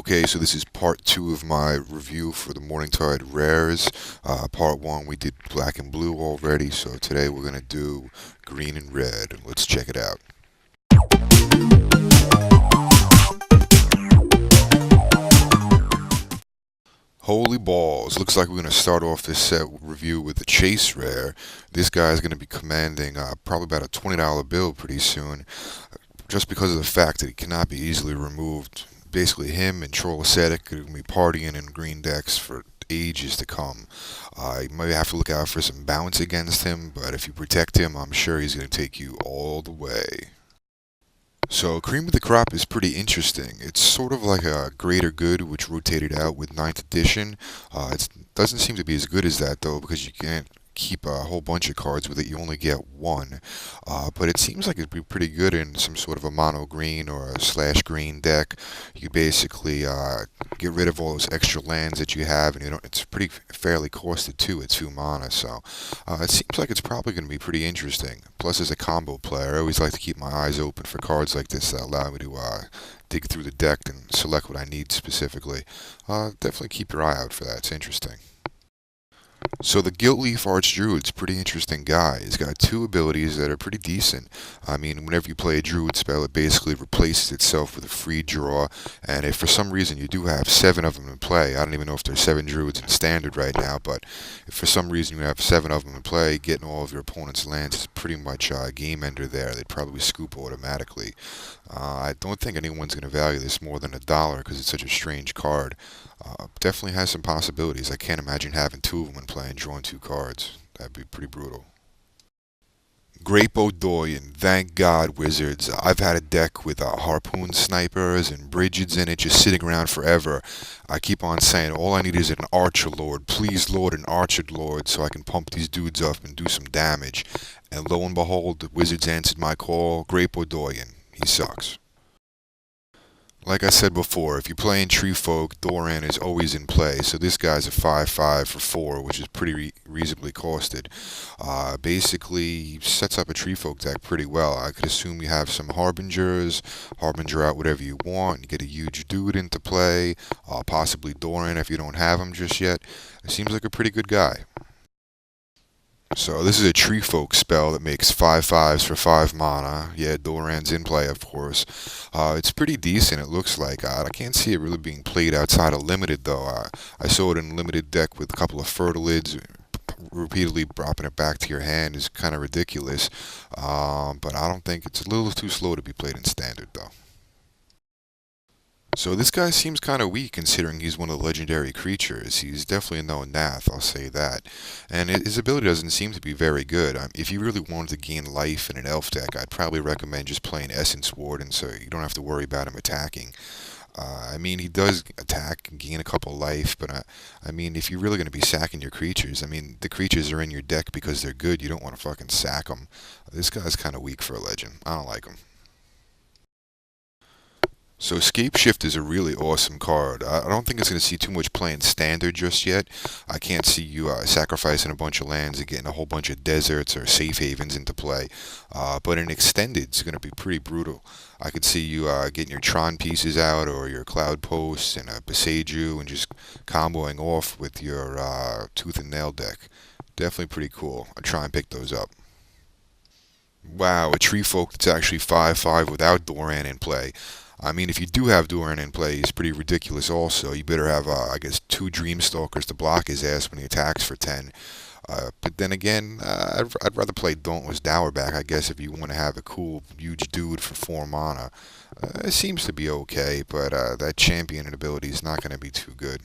Okay, so this is part 2 of my review for the Morningtide Rares. Part 1 we did black and blue already, so today we're going to do green and red. Let's check it out. Holy balls, looks like we're going to start off this set review with the Chase Rare. This guy is going to be commanding probably about a $20 bill pretty soon, just because of the fact that he cannot be easily removed. Basically, him and Troll Ascetic are going to be partying in green decks for ages to come. You might have to look out for some bounce against him, but if you protect him, I'm sure he's going to take you all the way. So, Cream of the Crop is pretty interesting. It's sort of like a Greater Good, which rotated out with 9th edition. It doesn't seem to be as good as that, though, because you can't keep a whole bunch of cards with it. You only get one. But it seems like it'd be pretty good in some sort of a mono green or a slash green deck. You basically get rid of all those extra lands that you have, and it's pretty fairly costed too at 2 mana. So it seems like it's probably going to be pretty interesting. Plus, as a combo player, I always like to keep my eyes open for cards like this that allow me to dig through the deck and select what I need specifically. Definitely keep your eye out for that. It's interesting. So the Guiltleaf Archdruid's a pretty interesting guy. He's got 2 abilities that are pretty decent. I mean, whenever you play a Druid spell, it basically replaces itself with a free draw. And if for some reason you do have 7 of them in play, I don't even know if there's 7 Druids in Standard right now, but if for some reason you have 7 of them in play, getting all of your opponent's lands is pretty much a game ender there. They'd probably scoop automatically. I don't think anyone's going to value this more than $1 because it's such a strange card. Definitely has some possibilities. I can't imagine having 2 of them in play and drawing 2 cards. That'd be pretty brutal. Grape O'Doyen, thank God, Wizards. I've had a deck with Harpoon Snipers and Bridges in it just sitting around forever. I keep on saying, all I need is an Archer Lord. Please, Lord, an Archer Lord, so I can pump these dudes up and do some damage. And lo and behold, the Wizards answered my call. Grape O'Doyen. He sucks. Like I said before, if you're playing Tree Folk, Doran is always in play, so this guy's a 5/5 for 4, which is pretty reasonably costed. Basically, he sets up a Tree Folk deck pretty well. I could assume you have some Harbingers, Harbinger out whatever you want, you get a huge dude into play, possibly Doran if you don't have him just yet. It seems like a pretty good guy. So this is a Tree Folk spell that makes 5/5s for 5 mana. Yeah, Doran's in play, of course. It's pretty decent, it looks like. I can't see it really being played outside of Limited, though. I saw it in Limited deck with a couple of Fertilids. Repeatedly dropping it back to your hand is kind of ridiculous. But I don't think it's a little too slow to be played in Standard, though. So this guy seems kind of weak considering he's one of the legendary creatures. He's definitely no Nath, I'll say that. And his ability doesn't seem to be very good. If you really wanted to gain life in an elf deck, I'd probably recommend just playing Essence Warden so you don't have to worry about him attacking. I mean, he does attack and gain a couple life, but I mean, if you're really going to be sacking your creatures, I mean, the creatures are in your deck because they're good. You don't want to fucking sack them. This guy's kind of weak for a legend. I don't like him. So Scape Shift is a really awesome card. I don't think it's going to see too much play in Standard just yet. I can't see you sacrificing a bunch of lands and getting a whole bunch of deserts or safe havens into play. But in Extended, it's going to be pretty brutal. I could see you getting your Tron pieces out or your Cloud Posts and a Beseiju and just comboing off with your Tooth and Nail deck. Definitely pretty cool. I'll try and pick those up. Wow, a Tree Folk that's actually 5/5 without Doran in play. I mean, if you do have Doran in play, he's pretty ridiculous also. You better have, I guess, 2 Dreamstalkers to block his ass when he attacks for 10. But then again, I'd rather play Dauntless Dowerback, I guess, if you want to have a cool, huge dude for 4 mana. It seems to be okay, but that champion ability is not going to be too good.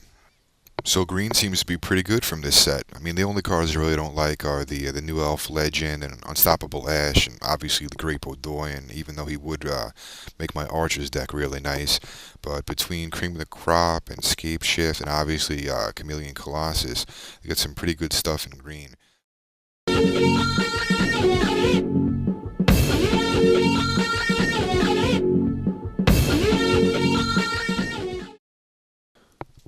So green seems to be pretty good from this set. I mean, the only cards I really don't like are the New Elf Legend and Unstoppable Ash, and obviously the Grape O'Doyen, even though he would make my Archer's deck really nice. But between Cream of the Crop and Scape Shift and obviously Chameleon Colossus, you get some pretty good stuff in green.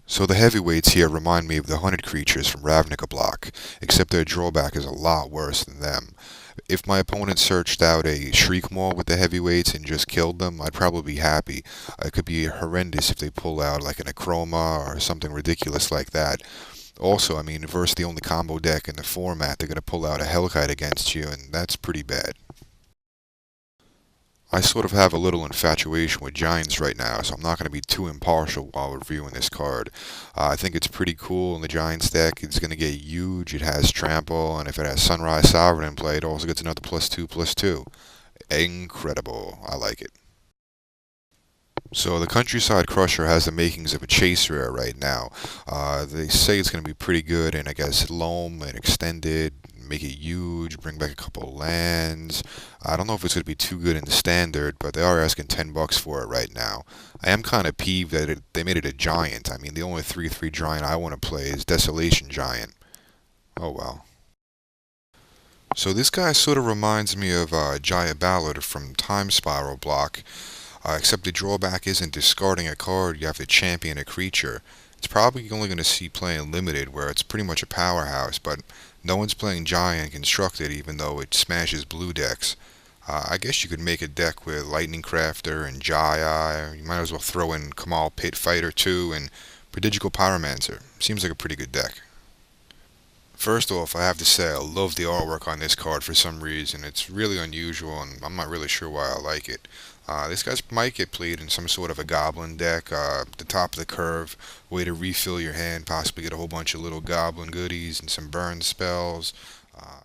So the heavyweights here remind me of the hunted creatures from Ravnica block, except their drawback is a lot worse than them. If my opponent searched out a Shriek Maw with the heavyweights and just killed them, I'd probably be happy. It could be horrendous if they pull out like an Acroma or something ridiculous like that. Also, I mean, versus the only combo deck in the format, they're going to pull out a Hellkite against you, and that's pretty bad. I sort of have a little infatuation with Giants right now, so I'm not going to be too impartial while reviewing this card. I think it's pretty cool in the Giants deck. It's going to get huge. It has Trample, and if it has Sunrise Sovereign in play, it also gets another +2/+2. Incredible. I like it. So the Countryside Crusher has the makings of a chase rare right now. They say it's going to be pretty good, and I guess loam and extended, make it huge, bring back a couple of lands. I don't know if it's going to be too good in the standard, but they are asking $10 for it right now. I am kind of peeved that they made it a giant. I mean, the only 3/3 giant I want to play is Desolation Giant. Oh well. So this guy sort of reminds me of Jaya Ballard from Time Spiral block. Except the drawback isn't discarding a card, you have to champion a creature. It's probably only going to see playing limited, where it's pretty much a powerhouse, but no one's playing Giant Constructed even though it smashes blue decks. I guess you could make a deck with Lightning Crafter and Jaya, or you might as well throw in Kamal Pit Fighter too, and Prodigical Pyromancer. Seems like a pretty good deck. First off, I have to say I love the artwork on this card for some reason. It's really unusual, and I'm not really sure why I like it. This guy might get played in some sort of a goblin deck, the top of the curve, way to refill your hand, possibly get a whole bunch of little goblin goodies and some burn spells. Uh,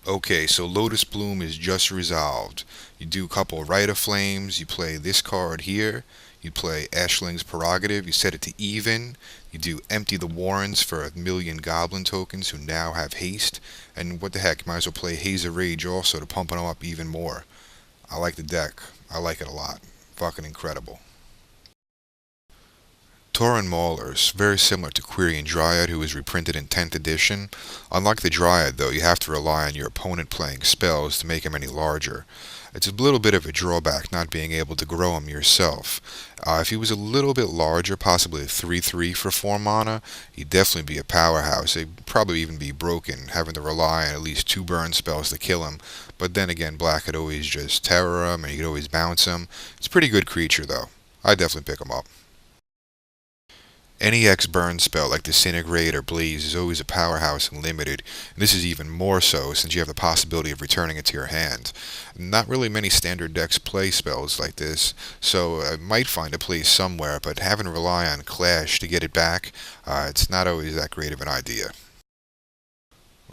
okay, so Lotus Bloom is just resolved. You do a couple Rite of Flames, you play this card here, you play Ashling's Prerogative, you set it to even, you do Empty the Warrens for 1,000,000 Goblin tokens who now have haste, and what the heck, you might as well play Haze of Rage also to pump them up even more. I like the deck. I like it a lot. Fucking incredible. Tauren Maulers, very similar to Quirion Dryad, who was reprinted in 10th edition. Unlike the Dryad, though, you have to rely on your opponent playing spells to make him any larger. It's a little bit of a drawback not being able to grow him yourself. If he was a little bit larger, possibly a 3/3 for 4 mana, he'd definitely be a powerhouse. He'd probably even be broken, having to rely on at least 2 burn spells to kill him. But then again, Black could always just terror him, and you could always bounce him. It's a pretty good creature, though. I'd definitely pick him up. Any X burn spell like Disintegrate or Blaze is always a powerhouse in limited, and this is even more so since you have the possibility of returning it to your hand. Not really many standard decks play spells like this, so I might find a place somewhere, but having to rely on Clash to get it back, it's not always that great of an idea.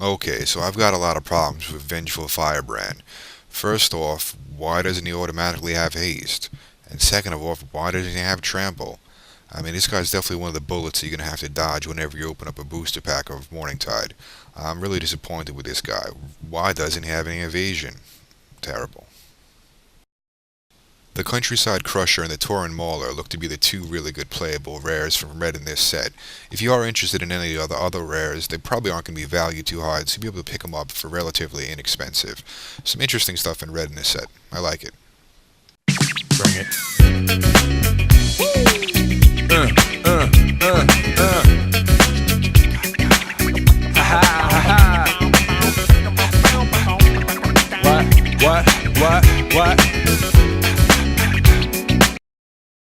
Okay, so I've got a lot of problems with Vengeful Firebrand. First off, why doesn't he automatically have haste? And second of all, why doesn't he have trample? I mean, this guy's definitely one of the bullets you're going to have to dodge whenever you open up a booster pack of Morningtide. I'm really disappointed with this guy. Why doesn't he have any evasion? Terrible. The Countryside Crusher and the Tauren Mauler look to be the two really good playable rares from Red in this set. If you are interested in any of the other rares, they probably aren't going to be valued too high, so you'll be able to pick them up for relatively inexpensive. Some interesting stuff in Red in this set. I like it. Bring it.